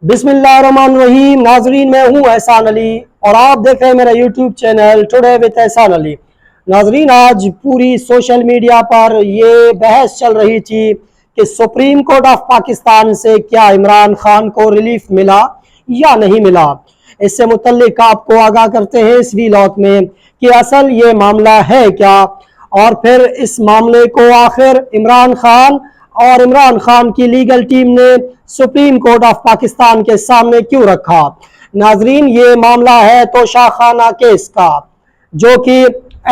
बिस्मिल्लाहिर्रहमानिर्रहीम। नाजरीन, मैं हूँ एहसान अली और आप देख रहे हैं मेरा यूट्यूब चैनल टुडे विद एहसान अली। नाजरीन, आज पूरी सोशल मीडिया पर ये बहस चल रही थी कि सुप्रीम कोर्ट ऑफ पाकिस्तान से क्या इमरान खान को रिलीफ मिला या नहीं मिला। इससे मुतल्लिक आपको आगाह करते हैं इस वीलॉग में कि असल ये मामला है क्या, और फिर इस मामले को आखिर इमरान खान और इमरान खान की लीगल टीम ने सुप्रीम कोर्ट ऑफ पाकिस्तान के सामने क्यों रखा। नाजरीन, ये मामला है तोशाखाना केस का, जो कि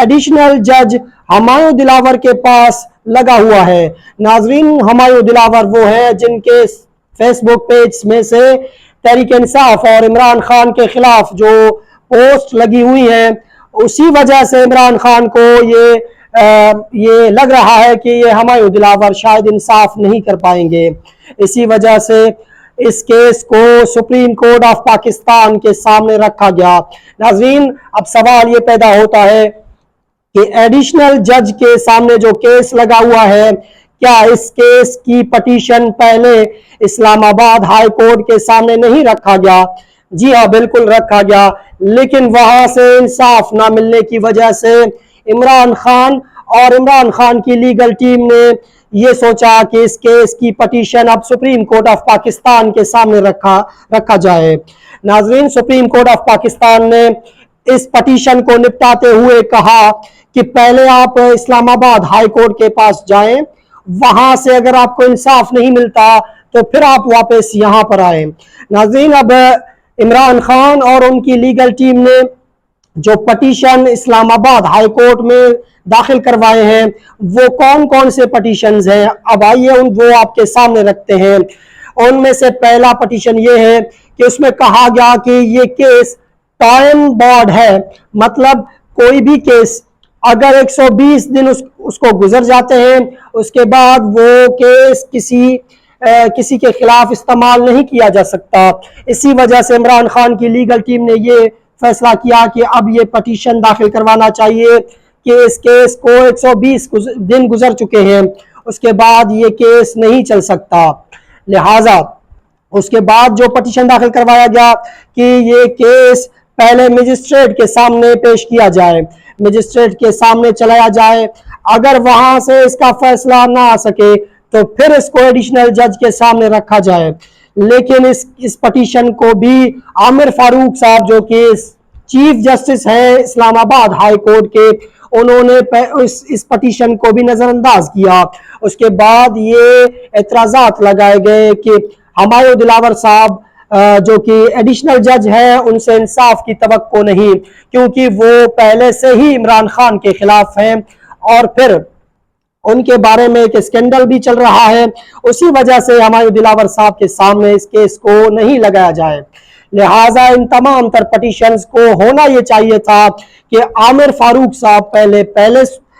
एडिशनल जज हमायूं दिलावर के पास लगा हुआ है। नाजरीन, हमायूं दिलावर वो है जिनके फेसबुक पेज में से तहरीक इंसाफ और इमरान खान के खिलाफ जो पोस्ट लगी हुई है, उसी वजह से इमरान खान को ये लग रहा है कि ये हमायूं दिलावर शायद इंसाफ नहीं कर पाएंगे। इसी वजह से इस केस को सुप्रीम कोर्ट ऑफ पाकिस्तान के सामने रखा गया। नाजरीन, अब सवाल ये पैदा होता है कि एडिशनल जज के सामने जो केस लगा हुआ है, क्या इस केस की पटिशन पहले इस्लामाबाद हाई कोर्ट के सामने नहीं रखा गया? जी हाँ, बिल्कुल रखा गया, लेकिन वहां से इंसाफ ना मिलने की वजह से इमरान खान और इमरान खान की लीगल टीम ने ये सोचा कि इस केस की पटिशन अब सुप्रीम कोर्ट ऑफ पाकिस्तान के सामने रखा जाए। नाजरीन, सुप्रीम कोर्ट ऑफ पाकिस्तान ने इस पटिशन को निपटाते हुए कहा कि पहले आप इस्लामाबाद हाई कोर्ट के पास जाएं, वहां से अगर आपको इंसाफ नहीं मिलता तो फिर आप वापस यहां पर आए। नाजरीन, अब इमरान खान और उनकी लीगल टीम ने जो पटिशन इस्लामाबाद हाई कोर्ट में दाखिल करवाए हैं, वो कौन कौन से पटिशंस हैं, अब आइए वो आपके सामने रखते हैं। उनमें से पहला पटिशन ये है कि उसमें कहा गया कि ये केस टाइम बाउंड है, मतलब कोई भी केस अगर 120 दिन उसको गुजर जाते हैं, उसके बाद वो केस किसी के खिलाफ इस्तेमाल नहीं किया जा सकता। इसी वजह से इमरान खान की लीगल टीम ने ये फैसला किया कि अब ये पटिशन दाखिल करवाना चाहिए कि इस केस को 120 दिन गुजर चुके हैं, उसके बाद ये केस नहीं चल सकता। लिहाजा उसके बाद जो पटिशन दाखिल करवाया गया कि ये केस पहले मजिस्ट्रेट के सामने पेश किया जाए, मजिस्ट्रेट के सामने चलाया जाए। अगर वहां से इसका फैसला ना आ सके तो फिर इसको एडिशनल जज के सामने रखा जाए। लेकिन इस पटिशन को भी आमिर फारूक साहब, जो कि चीफ जस्टिस हैं इस्लामाबाद हाई कोर्ट के, उन्होंने इस पटिशन को भी नजरअंदाज किया। उसके बाद ये एतराजात लगाए गए कि हमायूं दिलावर साहब जो कि एडिशनल जज है, उनसे इंसाफ की तवक्को नहीं, क्योंकि वो पहले से ही इमरान खान के खिलाफ हैं और फिर उनके बारे में एक स्कैंडल भी चल रहा है। उसी वजह से हमायूं दिलावर साहब के सामने इस केस को नहीं लगाया जाए। लिहाजा इन तमाम तर पटिशंस को होना ये चाहिए था कि आमिर फारूक साहब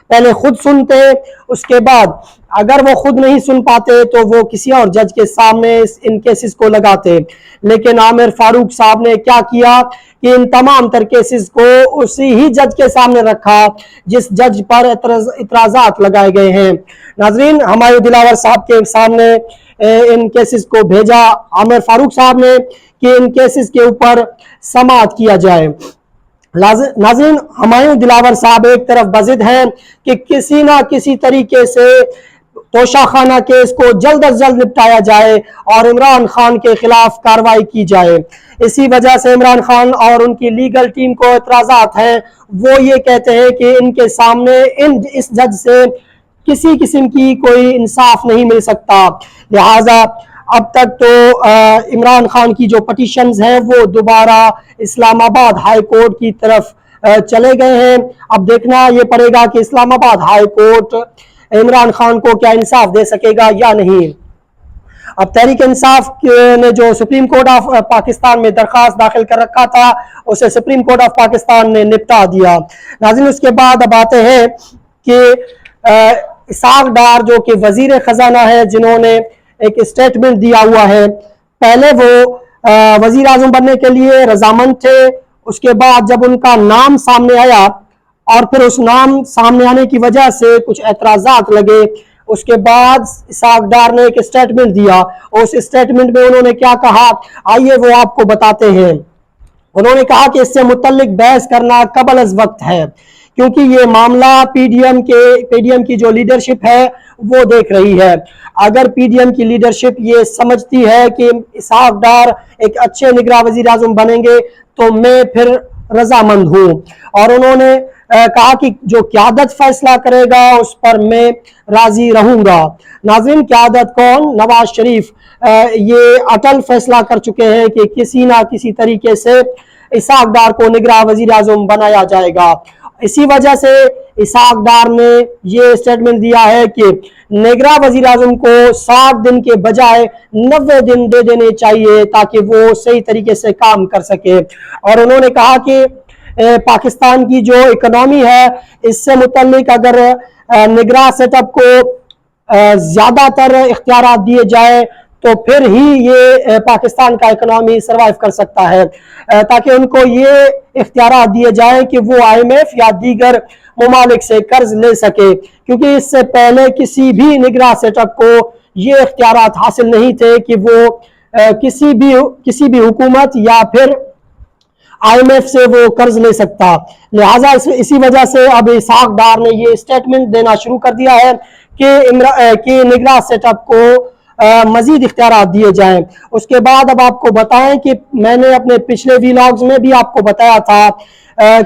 पहले खुद सुनते, उसके बाद अगर वो खुद नहीं सुन पाते तो वो किसी और जज के सामने इन केसेस को लगाते। लेकिन आमिर फारूक साहब ने क्या किया कि इन तमाम तर केसेस को उसी ही जज के सामने रखा जिस जज पर इतराजात लगाए गए हैं। नाजरीन, हमायूं दिलावर साहब के सामने इन केसेस को भेजा आमिर फारूक साहब ने कि इन केसेस के ऊपर समाअत किया जाए। नाज़रीन, हमायूं दिलावर साहब एक तरफ बज़िद हैं कि किसी ना किसी तरीके से तोशाखाना केस को जल्द अज जल्द निपटाया जाए और इमरान खान के खिलाफ कार्रवाई की जाए। इसी वजह से इमरान खान और उनकी लीगल टीम को एतराज़ात हैं। वो ये कहते हैं कि इनके सामने इस जज से किसी किस्म की कोई इंसाफ नहीं मिल सकता। लिहाजा अब तक तो इमरान खान की जो पटिशंस हैं वो दोबारा इस्लामाबाद हाई कोर्ट की तरफ चले गए हैं। अब देखना ये पड़ेगा कि इस्लामाबाद हाई कोर्ट इमरान खान को क्या इंसाफ दे सकेगा या नहीं। अब तहरीक इंसाफ ने जो सुप्रीम कोर्ट ऑफ पाकिस्तान में दरखास्त दाखिल कर रखा था, उसे सुप्रीम कोर्ट ऑफ पाकिस्तान ने निपटा दिया। नाज़रीन, उसके बाद अब आते हैं कि इसाक डार, जो कि वजीर खजाना है, जिन्होंने एक स्टेटमेंट दिया हुआ है। पहले वो वजीर आजम बनने के लिए रजामंद थे, उसके बाद जब उनका नाम सामने आया और फिर उस नाम सामने आने की वजह से कुछ एतराजात लगे, اس کے بعد اسحاق ڈار نے ایک اسٹیٹمنٹ دیا، اس اسٹیٹمنٹ میں انہوں نے کیا کہا آئیے وہ آپ کو بتاتے ہیں۔ انہوں نے کہا کہ اس سے متعلق بحث کرنا قبل از وقت ہے، کیونکہ یہ معاملہ پی ڈی ایم کی جو لیڈرشپ ہے وہ دیکھ رہی ہے۔ اگر پی ڈی ایم کی لیڈرشپ یہ سمجھتی ہے کہ اسحاق ڈار ایک اچھے نگراں وزیر اعظم بنیں گے تو میں پھر رضامند ہوں، اور انہوں نے کہا کہ جو قیادت فیصلہ کرے گا اس پر میں راضی رہوں گا۔ ناظرین، قیادت کون؟ نواز شریف یہ اٹل فیصلہ کر چکے ہیں کہ کسی نہ کسی طریقے سے اسحاق ڈار کو نگراں وزیر اعظم بنایا جائے گا۔ اسی وجہ سے اسحاق ڈار نے یہ اسٹیٹمنٹ دیا ہے کہ نگراں وزیر اعظم کو 60 دن کے بجائے 90 دن دے دینے چاہیے تاکہ وہ صحیح طریقے سے کام کر سکے۔ اور انہوں نے کہا کہ پاکستان کی جو اکنامی ہے اس سے متعلق اگر نگراں سیٹ اپ کو زیادہ تر اختیارات دیے جائے تو پھر ہی یہ پاکستان کا اکنامی سروائیو کر سکتا ہے، تاکہ ان کو یہ اختیارات دیے جائیں کہ وہ IMF یا دیگر ممالک سے قرض لے سکے، کیونکہ اس سے پہلے کسی بھی نگراں سیٹ اپ کو یہ اختیارات حاصل نہیں تھے کہ وہ کسی بھی حکومت یا پھر IMF سے وہ قرض لے سکتا۔ لہٰذا اسی وجہ سے اب اسحاق ڈار نے یہ اسٹیٹمنٹ دینا شروع کر دیا ہے کہ نگراں سیٹ اپ کو مزید اختیارات دیے جائیں۔ اس کے بعد اب آپ کو بتائیں کہ میں نے اپنے پچھلے ویلاگز میں بھی آپ کو بتایا تھا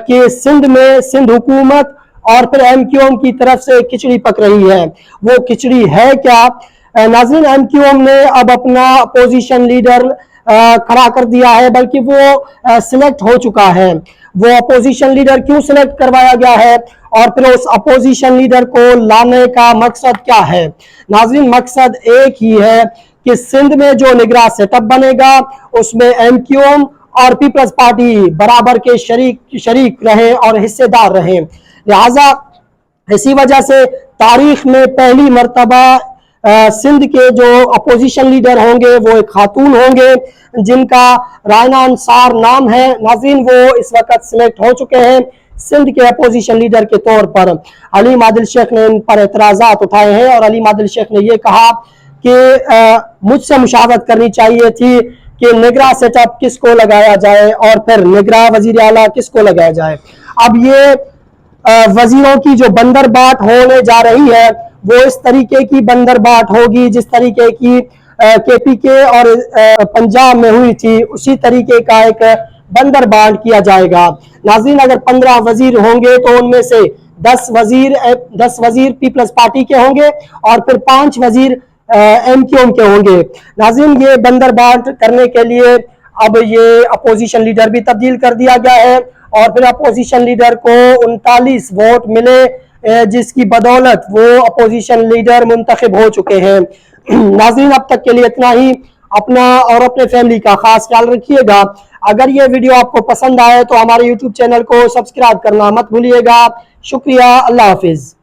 کہ سندھ حکومت اور پھر MQM کی طرف سے کھچڑی پک رہی ہے۔ وہ کھچڑی ہے کیا؟ ناظرین، MQM نے اب اپنا اپوزیشن لیڈر کھڑا کر دیا ہے، بلکہ وہ سلیکٹ ہو چکا ہے۔ وہ اپوزیشن لیڈر کیوں سلیکٹ کروایا گیا ہے اور پھر اس اپوزیشن لیڈر کو لانے کا مقصد کیا ہے؟ ناظرین، مقصد ایک ہی ہے کہ سندھ میں جو نگراں سیٹ اپ بنے گا اس میں MQM اور پیپلز پارٹی برابر کے شریک رہیں اور حصے دار رہیں۔ لہٰذا اسی وجہ سے تاریخ میں پہلی مرتبہ سندھ کے جو اپوزیشن لیڈر ہوں گے وہ ایک خاتون ہوں گے جن کا رائنا انصار نام ہے۔ ناظرین، وہ اس وقت سلیکٹ ہو چکے ہیں سندھ کے اپوزیشن لیڈر کے طور پر۔ علیم عادل شیخ نے ان پر اعتراضات اٹھائے ہیں اور علیم عادل شیخ نے یہ کہا کہ مجھ سے مشاورت کرنی چاہیے تھی کہ نگراں سیٹ اپ کس کو لگایا جائے اور پھر نگراں وزیر اعلیٰ کس کو لگایا جائے۔ اب یہ وزیروں کی جو بندر بانٹ ہونے جا رہی ہے وہ اس طریقے کی بندر بانٹ ہوگی جس طریقے کی KPK اور پنجاب میں ہوئی تھی، اسی طریقے کا ایک بندر بانٹ کیا جائے گا۔ ناظرین، اگر 15 وزیر ہوں گے تو ان میں سے 10 وزیر پیپلز پارٹی کے ہوں گے اور پھر 5 وزیر MQM کے ہوں گے۔ ناظرین، یہ بندر بانٹ کرنے کے لیے اب یہ اپوزیشن لیڈر بھی تبدیل کر دیا گیا ہے اور پھر اپوزیشن لیڈر کو 39 ووٹ ملے جس کی بدولت وہ اپوزیشن لیڈر منتخب ہو چکے ہیں۔ ناظرین، اب تک کے لیے اتنا ہی۔ اپنا اور اپنے فیملی کا خاص خیال رکھیے گا۔ اگر یہ ویڈیو آپ کو پسند آئے تو ہمارے YouTube چینل کو سبسکرائب کرنا مت بھولیے گا۔ شکریہ، اللہ حافظ۔